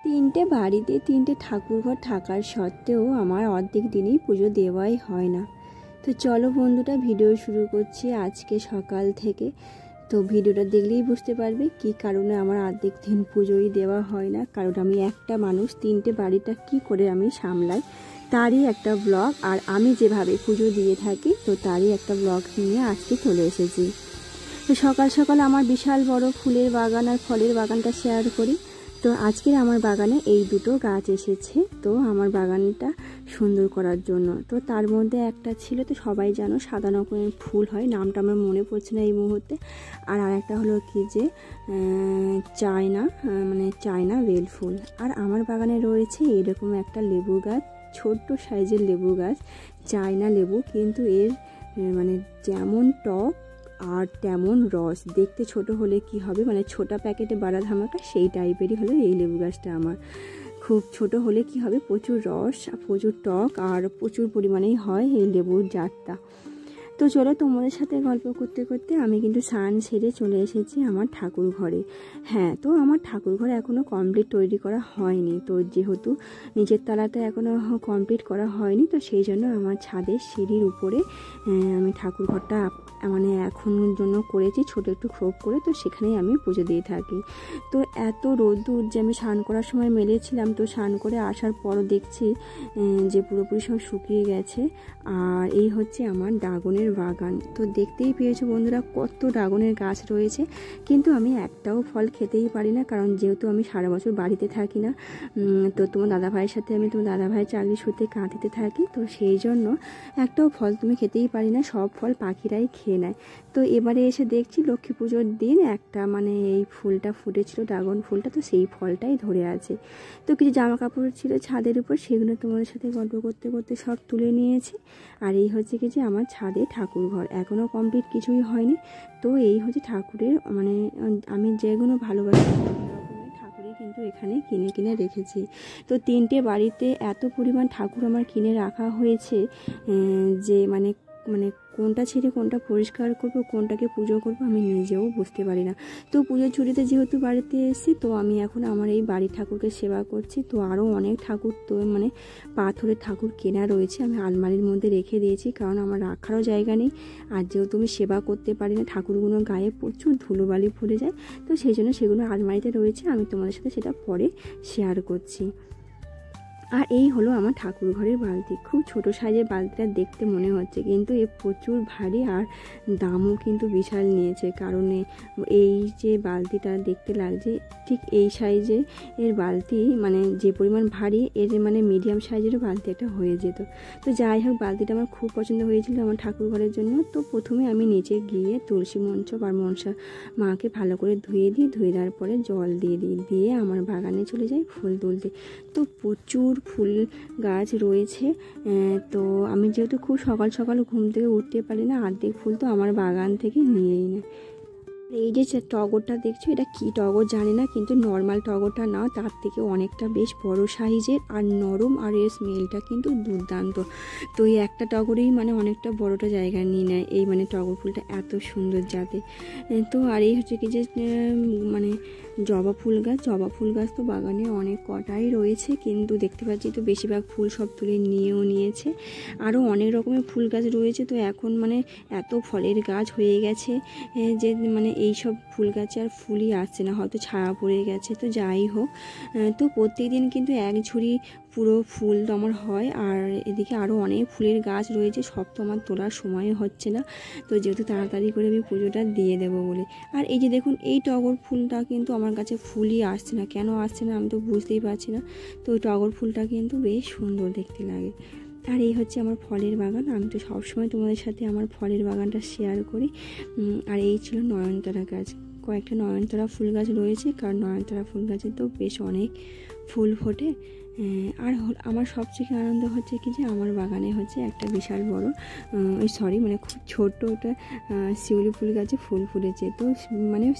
তিনটে বাড়িতে তিনটে ঠাকুরঘর থাকার সত্ত্বেও আমার অর্ধেক দিনেই পুজো দেওয়াই হয় না। তো চলো বন্ধুরা, ভিডিও শুরু করছি আজকে সকাল থেকে। তো ভিডিওটা দেখলেই বুঝতে পারবে কি কারণে আমার অর্ধেক দিন পুজোই দেওয়া হয় না। কারণ আমি একটা মানুষ, তিনটে বাড়িটা কি করে আমি সামলাই তারই একটা ব্লগ, আর আমি যেভাবে পুজো দিয়ে থাকি তো তারই একটা ব্লগ নিয়ে আজকে চলে এসেছি। তো সকাল সকাল আমার বিশাল বড় ফুলের বাগান আর ফলের বাগানটা শেয়ার করি। তো আজকে আমার বাগানে এই দুটো গাছ এসেছে তো আমার বাগানটা সুন্দর করার জন্য। তো তার মধ্যে একটা ছিল, তো সবাই জানো সাদা রকমের ফুল হয়, নামটা আমার মনে পড়ছে না এই মুহূর্তে। আর আরেকটা হলো কি যে চায়না বেল ফুল। আর আমার বাগানে রয়েছে এরকম একটা লেবু গাছ, ছোট্ট সাইজের লেবু গাছ, চায়না লেবু, কিন্তু এর যেমন টক আর তেমন রস। দেখতে ছোট হলে কি হবে, ছোটা প্যাকেটে বাড়া ধামাকা সেই টাইপেরই হলো এই লেবু গাছটা আমার। খুব ছোট হলে কি হবে, প্রচুর রস, প্রচুর টক আর প্রচুর পরিমাণেই হয় এই লেবুর জাতটা। তো চলো তোমাদের সাথে গল্প করতে করতে আমি কিন্তু স্নান সেরে চলে এসেছি আমার ঠাকুর ঘরে। হ্যাঁ, তো আমার ঠাকুর ঘরে এখনও কমপ্লিট তৈরি করা হয়নি। তো যেহেতু নিচের তলাটা এখনও কমপ্লিট করা হয়নি, তো সেই জন্য আমার ছাদের সিঁড়ির উপরে আমি ঠাকুর ঘরটা এখনের জন্য করেছি ছোট একটু খোপ করে। তো সেখানেই আমি পুজো দিয়ে থাকি। তো এত রোদ্দুর যে আমি স্নান করার সময় মেলেছিলাম, তো স্নান করে আসার পরও দেখছি যে পুরোপুরি সব শুকিয়ে গেছে। আর এই হচ্ছে আমার ড্রাগনের বাগান। তো দেখতেই পেয়েছো বন্ধুরা কত ড্রাগনের গাছ রয়েছে, কিন্তু আমি একটাও ফল খেতেই পারি না, কারণ যেহেতু আমি সারা বছর বাড়িতে থাকি না। তো তোমার দাদাভাইয়ের সাথে আমি তোমার দাদাভাই চাকরি সূত্রে কাঁদিতে থাকি, তো সেই জন্য একটাও ফল তুমি খেতেই পারি না, সব ফল পাখিরাই খেয়ে নেয়। তো এবারে এসে দেখছি লক্ষ্মী পুজোর দিন একটা এই ফুলটা ফুটেছিল, ড্রাগন ফুলটা, তো সেই ফলটাই ধরে আছে। তো কিছু জামা কাপড় ছিল ছাদের উপর, সেগুলো তোমাদের সাথে গল্প করতে করতে সব তুলে নিয়েছি। আর এই হচ্ছে কি যে আমার ছাদে ঠাকুর ঘর এখনও কমপ্লিট কিছুই হয়নি। তো এই হচ্ছে ঠাকুরের আমি যেগুলো ভালোবাসি ঠাকুরই কিন্তু এখানে কিনে কিনে রেখেছি। তো তিনটে বাড়িতে এত পরিমাণ ঠাকুর আমার কিনে রাখা হয়েছে যে কোনটা ছেড়ে কোনটা পরিষ্কার করব, কোনটাকে পুজো করব আমি নিজেও বুঝতে পারি না। তো পুজোর ছুটিতে যেহেতু বাড়িতে এসেছি, তো আমি এখন আমার এই বাড়ির ঠাকুরকে সেবা করছি। তো আরও অনেক ঠাকুর, তো পাথরের ঠাকুর কেনা রয়েছে, আমি আলমারির মধ্যে রেখে দিয়েছি, কারণ আমার রাখারও জায়গা নেই। আর যেহেতু আমি সেবা করতে পারি না, ঠাকুরগুলো গায়ে প্রচুর ধুলোবালি পড়ে যায়, তো সেই জন্য সেগুলো আলমারিতে রয়েছে। আমি তোমাদের সাথে সেটা পরে শেয়ার করছি। আর এই হলো আমার ঠাকুর ঘরের বালতি। খুব ছোট সাইজের বালতিটা দেখতে মনে হচ্ছে, কিন্তু এ প্রচুর ভারী আর দামও কিন্তু বিশাল নিয়েছে। কারণ এই যে বালতিটা দেখতে লাগছে ঠিক এই সাইজে এর বালতি, যে পরিমাণ ভারী এর মিডিয়াম সাইজেরও বালতি একটা হয়ে যেত। তো যাই হোক, বালতিটা আমার খুব পছন্দ হয়েছিল আমার ঠাকুর ঘরের জন্য। তো প্রথমে আমি নিচে গিয়ে তুলসী মঞ্চ আর মনসা মাকে ভালো করে ধুয়ে দেওয়ার পরে জল দিয়ে আমার বাগানে চলে যাই ফুল তুলতে। তো প্রচুর ফুল গাছ রয়েছে। তো আমি যেহেতু খুব সকাল সকাল ঘুম থেকে উঠতে পারি না, অর্ধেক ফুল তো আমার বাগান থেকে নিয়েই নেয়। এই যে টগরটা দেখছো, এটা কি টগর জানি না, কিন্তু নর্মাল টগরটা না, তার থেকে অনেকটা বেশ বড় সাইজের আর নরম, আর এর স্মেলটা কিন্তু দুর্দান্ত। তো এই একটা টগরেই অনেকটা বড়টা জায়গা নিয়ে নেয় এই টগর ফুলটা, এত সুন্দর যাতে। তো আর এই হচ্ছে কি যে জবা ফুল গাছ তো বাগানে অনেক কটাই রয়েছে, কিন্তু দেখতে পাচ্ছি তো বেশিরভাগ ফুল সব তুলে নিয়েছে। আরও অনেক রকমের ফুল গাছ রয়েছে। তো এখন এত ফলের গাছ হয়ে গেছে যে এই সব ফুল গাছে আর ফুলই আসছে না, হয়তো ছায়া পড়ে গেছে। তো যাই হোক, তো প্রত্যেকদিন কিন্তু এক ঝুড়ি পুরো ফুল তো আমার হয়। আর এদিকে আরও অনেক ফুলের গাছ রয়েছে, সব তো আমার তোলার সময় হচ্ছে না, তো যেহেতু তাড়াতাড়ি করে আমি পুজোটা দিয়ে দেবো বলে। আর এই যে দেখুন, এই টগর ফুলটা কিন্তু আমার কাছে ফুলই আসছে না, কেন আসছে না আমি তো বুঝতেই পারছি না। তো ওই টগর ফুলটা কিন্তু বেশ সুন্দর দেখতে লাগে। আর এই হচ্ছে আমার ফলের বাগান। আমি তো সবসময় তোমাদের সাথে আমার ফলের বাগানটা শেয়ার করি। আর এই ছিল নয়নতারা গাছ, কয়েকটা নয়নতারা ফুল গাছ রয়েছে, কারণ নয়নতারা ফুল গাছে তো বেশ অনেক ফুল ফোটে। আর আমার সবথেকে আনন্দ হচ্ছে কি যে আমার বাগানে হচ্ছে একটা বিশাল বড় খুব ছোট্ট ওটা শিউলি ফুল গাছে ফুল ফুটেছে। তো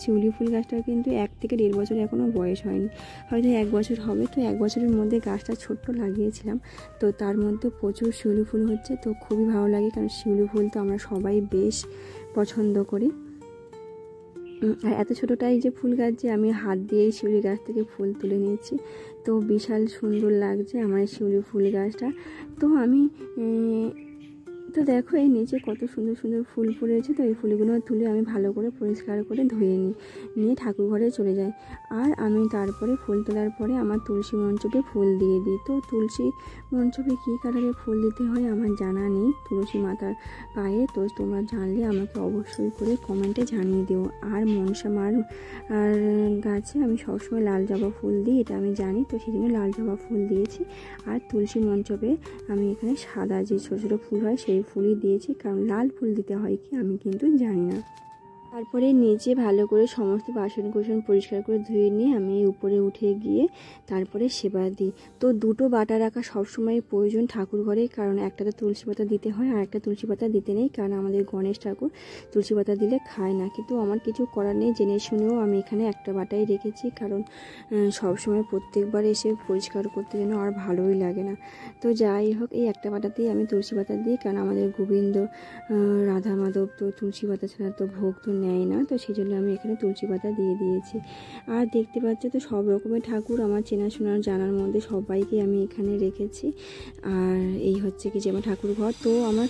শিউলি ফুল গাছটা কিন্তু 1 থেকে 1.5 বছর এখনও বয়স হয়নি, হয়তো 1 বছর হবে। তো 1 বছরের মধ্যে গাছটা ছোট্ট লাগিয়েছিলাম, তো তার মধ্যে প্রচুর শিউলি ফুল হচ্ছে। তো খুবই ভালো লাগে, কারণ শিউলি ফুল তো আমরা সবাই বেশ পছন্দ করি। আর এত ছোটোটাই যে ফুল গাছ যে আমি হাত দিয়েই শিউলি গাছ থেকে ফুল তুলে নিয়েছি। তো বিশাল সুন্দর লাগছে আমার শিউলি ফুল গাছটা। তো আমি তো দেখো এই নিচে কত সুন্দর সুন্দর ফুল পড়েছে। তো এই ফুলগুলো তুলে আমি ভালো করে পরিষ্কার করে ধুয়ে নিয়ে ঠাকুর ঘরে চলে যাই। আর আমি তারপরে ফুল তোলার পরে আমার তুলসী মঞ্চপে ফুল দিয়ে দিই। তো তুলসী মঞ্চপে কী কালারে ফুল দিতে হয় আমার জানা নেই তুলসী মাতার পায়ে। তো তোমরা জানলে আমাকে অবশ্যই করে কমেন্টে জানিয়ে দিও। আর মনসা মার আর গাছে আমি সবসময় লাল জবা ফুল দিই, এটা আমি জানি। তো সেই জন্য লাল জবা ফুল দিয়েছি। আর তুলসী মঞ্চপে আমি এখানে সাদা যে ছোটো ছোটো ফুল হয় সেই ফুলই দিয়েছি, কারণ লাল ফুল দিতে হয় কি আমি কিন্তু জানি না। তারপরে নিচে ভালো করে সমস্ত বাসন কোসন পরিষ্কার করে ধুয়ে নিয়ে আমি উপরে উঠে গিয়ে তারপরে সেবা দিই। তো দুটো বাটা রাখা সবসময় প্রয়োজন ঠাকুর ঘরে, কারণ একটাতে তুলসী পাতা দিতে হয় আর একটা তুলসী পাতা দিতে নেই, কারণ আমাদের গণেশ ঠাকুর তুলসী পাতা দিলে খায় না। কিন্তু আমার কিছু করার নেই, জেনে শুনেও আমি এখানে একটা বাটাই রেখেছি, কারণ সবসময় প্রত্যেকবার এসে পরিষ্কার করতে যেন আর ভালোই লাগে না। তো যাই হোক, এই একটা বাটাতেই আমি তুলসী পাতা দিই, কারণ আমাদের গোবিন্দ রাধা মাধব তো তুলসী পাতা ছাড়া তো ভোগ তো নেয় না। তো সেই জন্য আমি এখানে তুলসী পাতা দিয়ে দিয়েছি। আর দেখতে পাচ্ছ তো সব রকমের ঠাকুর আমার চেনাশোনার জানার মধ্যে সবাইকে আমি এখানে রেখেছি। আর এই হচ্ছে কি যে আমার ঠাকুর ঘর। তো আমার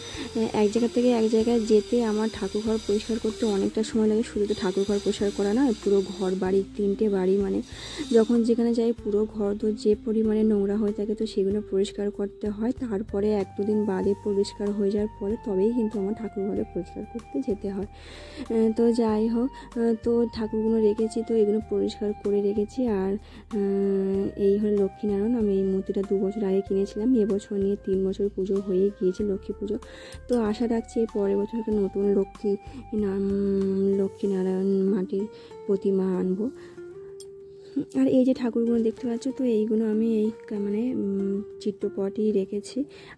এক জায়গা থেকে এক জায়গায় যেতে আমার ঠাকুর ঘর পরিষ্কার করতে অনেকটা সময় লাগে। শুধু তো ঠাকুর ঘর পরিষ্কার করা না, পুরো ঘর বাড়ি 3টে বাড়ি, মানে যখন যেখানে যাই পুরো ঘর তো যে পরিমাণে নোংরা হয়ে থাকে তো সেগুলো পরিষ্কার করতে হয়। তারপরে 1-2 দিন বাদে পরিষ্কার হয়ে যাওয়ার পরে তবেই কিন্তু আমার ঠাকুর ঘরে পরিষ্কার করতে যেতে হয়। তো যাই হোক, তো ঠাকুরগুলো রেখেছি, তো এগুলো পরিষ্কার করে রেখেছি। আর এই হলো লক্ষ্মীনারায়ণ। আমি এই মূর্তিটা 2 বছর আগে কিনেছিলাম, এবছর নিয়ে 3 বছর পুজো হয়ে গিয়েছে, লক্ষ্মী পুজো। তো আশা রাখছি এই পরের বছর একটা নতুন লক্ষ্মীনারায়ণ মাটির প্রতিমা আনবো। আর এই যে ঠাকুরগুলো দেখতে পাচ্ছ, তো এইগুলো আমি এই মানে চিত্রপটই রেখেছি।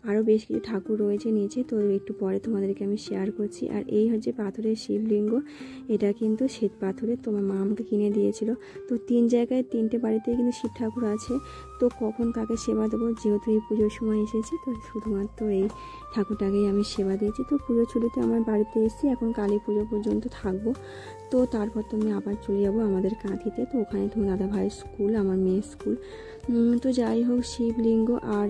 আরও বেশ কিছু ঠাকুর রয়েছে নিচে, তো একটু পরে তোমাদেরকে আমি শেয়ার করছি। আর এই হচ্ছে পাথরের শিবলিঙ্গ, এটা কিন্তু শ্বেত পাথরের, তোমার মা আমাকে কিনে দিয়েছিল। তো 3 জায়গায় 3টে বাড়িতে কিন্তু শিব ঠাকুর আছে। তো কখন কাকে সেবা দেবো, যেহেতু এই পুজোর সময় এসেছি, তো শুধুমাত্র এই ঠাকুরটাকেই আমি সেবা দিয়েছি। তো পুজো ছুটিতে আমার বাড়িতে এসেছি, এখন কালী পুজো পর্যন্ত থাকবো। তো তারপর তো আমি আবার চলে যাবো আমাদের কাঁথিতে। তো ওখানে তোমার দাদা ভাইয়ের স্কুল, আমার মেয়ের স্কুল। তো যাই হোক, শিবলিঙ্গ আর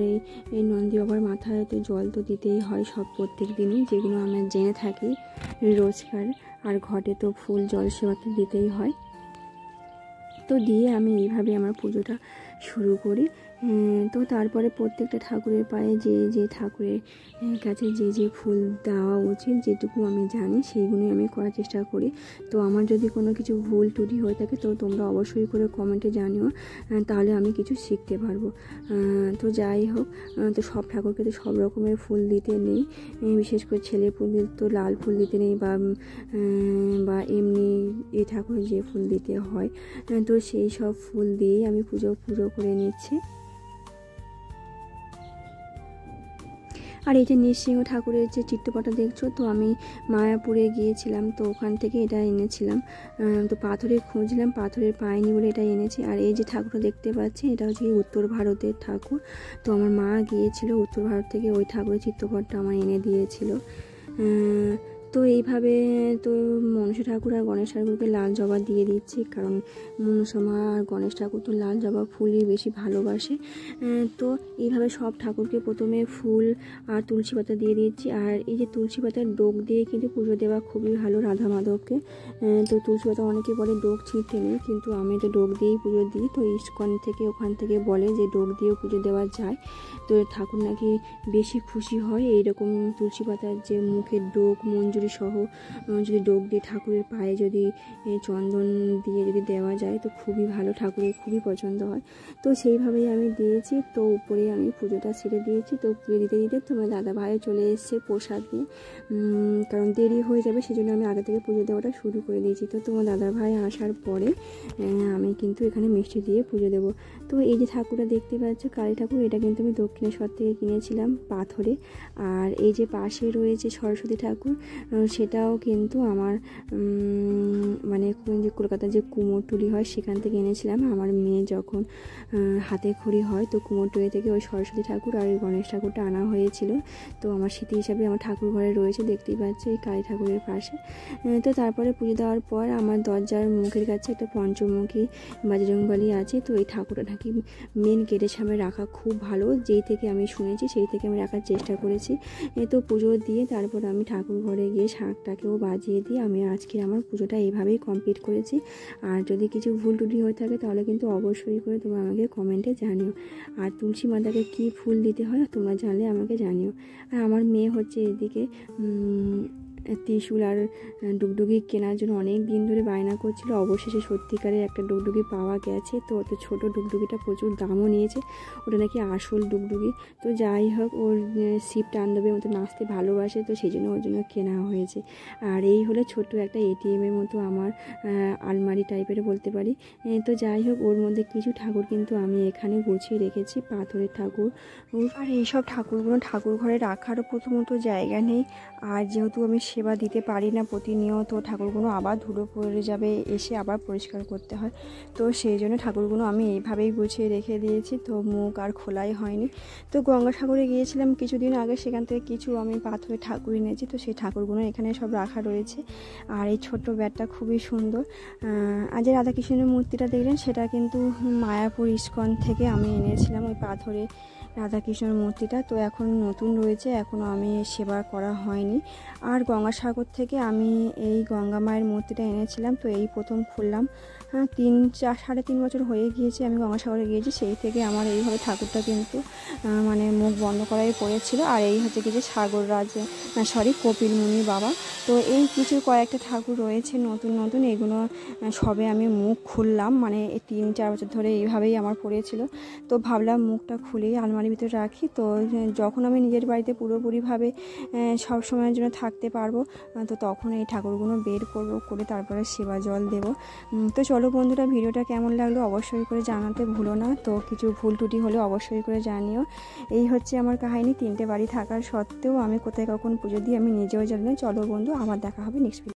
এই নন্দী বাবার মাথায় তো জল তো দিতেই হয় সব প্রত্যেক দিনই, যেগুলো আমরা জেনে থাকি রোজকার। আর ঘটে তো ফুল জল সেবা তো দিতেই হয়। তো দিয়ে আমি এইভাবে আমার পুজোটা শুরু করি। তো তারপরে প্রত্যেকটা ঠাকুরের পায়ে যে ঠাকুরের কাছে যে ফুল দেওয়া উচিত, যেটুকু আমি জানি সেইগুলোই আমি করার চেষ্টা করি। তো আমার যদি কোনো কিছু ভুল ত্রুটি হয়ে থাকে তো তোমরা অবশ্যই করে কমেন্টে জানিও, তাহলে আমি কিছু শিখতে পারবো। তো যাই হোক, তো সব ঠাকুরকে তো সব রকমের ফুল দিতে নেই, বিশেষ করে ছেলে ফুল তো লাল ফুল দিতে নেই, বা এমনি এই ঠাকুরের যে ফুল দিতে হয়, তো সেই সব ফুল দিয়েই আমি পুজো করে নিচ্ছি। আর এই যে নৃসিংহ ঠাকুরের যে চিত্রপটটা দেখছো, তো আমি মায়াপুরে গিয়েছিলাম, তো ওখান থেকে এটা এনেছিলাম। তো পাথরে খুঁজলাম, পাথরের পাইনি বলে এটা এনেছি। আর এই যে ঠাকুরটা দেখতে পাচ্ছি, এটা হচ্ছে উত্তর ভারতের ঠাকুর। তো আমার মা গিয়েছিল উত্তর ভারত থেকে, ওই ঠাকুরের চিত্রপটটা আমার এনে দিয়েছিল। তো এইভাবে তো মনসা ঠাকুর আর গণেশ ঠাকুরকে লাল জবা দিয়ে দিচ্ছি, কারণ মনসা মা আর গণেশ ঠাকুর তো লাল জবা ফুলই বেশি ভালোবাসে। তো এইভাবে সব ঠাকুরকে প্রথমে ফুল আর তুলসী পাতা দিয়ে দিচ্ছি। আর এই যে তুলসী পাতার ডোক দিয়ে কিন্তু পুজো দেওয়া খুবই ভালো রাধা মাধবকে। তো তুলসী পাতা অনেকে বলে ডোক ছিঁড়তে নেই, কিন্তু আমি তো ডোক দিয়েই পুজো দিই। তো ইস্কন থেকে ওখান থেকে বলে যে ডোক দিয়েও পুজো দেওয়া যায়, তো ঠাকুর নাকি বেশি খুশি হয়। এইরকম তুলসী পাতার যে মুখের ডোক মঞ্জুরি সহ যদি ডোক দিয়ে ঠাকুরের পায়ে যদি চন্দন দিয়ে যদি দেওয়া যায় তো খুবই ভালো, ঠাকুরের খুবই পছন্দ হয়। তো সেইভাবেই আমি দিয়েছি। তো উপরে আমি পুজোটা ছেড়ে দিয়েছি। তো পুজো দিতে দিতে তোমার দাদা ভাইও চলে এসছে প্রসাদ নিয়ে, কারণ দেরি হয়ে যাবে সেজন্য আমি আগে থেকে পুজো দেওয়াটা শুরু করে দিয়েছি। তো তোমার দাদা ভাই আসার পরে আমি কিন্তু এখানে মিষ্টি দিয়ে পুজো দেবো। তো এই যে ঠাকুরটা দেখতে পাচ্ছ কালী ঠাকুর, এটা কিন্তু আমি দক্ষিণেশ্বর থেকে কিনেছিলাম পাথরে। আর এই যে পাশে রয়েছে সরস্বতী ঠাকুর, সেটাও কিন্তু আমার মানে যে কলকাতার যে কুমোরটুলি হয় সেখান থেকে এনেছিলাম। আমার মেয়ে যখন হাতে খড়ি হয় তো কুমোরটুলি থেকে ওই সরস্বতী ঠাকুর আর গণেশ ঠাকুরটা আনা হয়েছিল। তো আমার স্মৃতি হিসাবে আমার ঠাকুর ঘরে রয়েছে, দেখতেই পাচ্ছি এই কালী ঠাকুরের পাশে। তো তারপরে পুজো দেওয়ার পর আমার দরজার মুখের কাছে একটা পঞ্চমুখী বজরংবলী আছে। তো এই ঠাকুরটা নাকি মেন গেটের সামনে রাখা খুব ভালো, যেই থেকে আমি শুনেছি সেই থেকে আমি রাখার চেষ্টা করেছি। তো পুজো দিয়ে তারপর আমি ঠাকুর ঘরে গিয়ে শাঁখটাকেও বাজিয়ে দিয়ে আমি আজকে আমার পুজোটা এইভাবেই কমপ্লিট করেছি। আর যদি কিছু ভুল টুটি হয়ে থাকে তাহলে কিন্তু অবশ্যই করে তোমরা আমাকে কমেন্টে জানিও। আর তুলসী মাতাকে কী ফুল দিতে হয় তোমরা জানলে আমাকে জানিও। আর আমার মেয়ে হচ্ছে এদিকে ত্রিশূল আর ডুগডুগি কেনার জন্য অনেক দিন ধরে বায়না করছিল। অবশেষে সত্যিকারের একটা ডুগডুগি পাওয়া গেছে। তো অত ছোটো ডুগডুগিটা প্রচুর দামও নিয়েছে, ওটা নাকি আসল ডুগডুগি। তো যাই হোক, ওর শিব তাণ্ডবের মতো নাচতে ভালোবাসে, তো সেই জন্য ওর জন্য কেনা হয়েছে। আর এই হলো ছোট্ট একটা এটিএমের মতো আমার আলমারি টাইপের বলতে পারি। তো যাই হোক, ওর মধ্যে কিছু ঠাকুর কিন্তু আমি এখানে গুছিয়ে রেখেছি, পাথরের ঠাকুর। আর এইসব ঠাকুরগুলো ঠাকুর ঘরে রাখারও প্রথমত জায়গা নেই। আর যেহেতু আমি সেবা দিতে পারি না প্রতিনিয়ত, ঠাকুরগুলো আবার ধুলো পড়ে যাবে, এসে আবার পরিষ্কার করতে হয়। তো সেই জন্য ঠাকুরগুলো আমি এইভাবেই গুছিয়ে রেখে দিয়েছি। তো মুখ আর খোলাই হয়নি। তো গঙ্গাসাগরে গিয়েছিলাম কিছুদিন আগে, সেখান থেকে কিছু আমি পাথরের ঠাকুর এনেছি। তো সেই ঠাকুরগুলো এখানে সব রাখা রয়েছে। আর এই ছোট্ট ব্যাটটা খুবই সুন্দর। আর যে রাধাকৃষ্ণের মূর্তিটা দেখলেন সেটা কিন্তু মায়াপুর ইস্কন থেকে আমি এনেছিলাম, ওই পাথরে রাধাকৃষ্ণের মূর্তিটা। তো এখন নতুন রয়েছে, এখনও আমি সেবা করা হয়নি। আর গঙ্গাসাগর থেকে আমি এই গঙ্গা মায়ের মূর্তিটা এনেছিলাম। তো এই প্রথম খুললাম, 3-3.5 বছর হয়ে গিয়েছে আমি গঙ্গাসাগরে গিয়েছি। সেই থেকে আমার এইভাবে ঠাকুরটা কিন্তু মানে মুখ বন্ধ করাই পড়েছিল। আর এই হচ্ছে কি যে সাগররাজ কপিল মুনি বাবা। তো এই কিছু কয়েকটা ঠাকুর রয়েছে নতুন নতুন, এগুলো সবে আমি মুখ খুললাম, মানে 3-4 বছর ধরে এইভাবেই আমার পড়েছিল। তো ভাবলাম মুখটা খুলেই আলমারির ভিতরে রাখি। তো যখন আমি নিজের বাড়িতে পুরোপুরিভাবে সব সময়ের জন্য থাকতে পারবো, তো তখন এই ঠাকুরগুলো বের করবো, করে তারপরে সেবা জল দেব। তো চলো বন্ধুরা, ভিডিওটা কেমন লাগলো অবশ্যই করে জানাতে ভুলো না। তো কিছু ভুল ত্রুটি হলে অবশ্যই করে জানিও। এই হচ্ছে আমার কাহিনী। 3টে বাড়ি থাকার সত্ত্বেও আমি কোথায় কখন পুজো দিই আমি নিজেও জানি না। চলো বন্ধু, আবার দেখা হবে নেক্সট ভিডিও।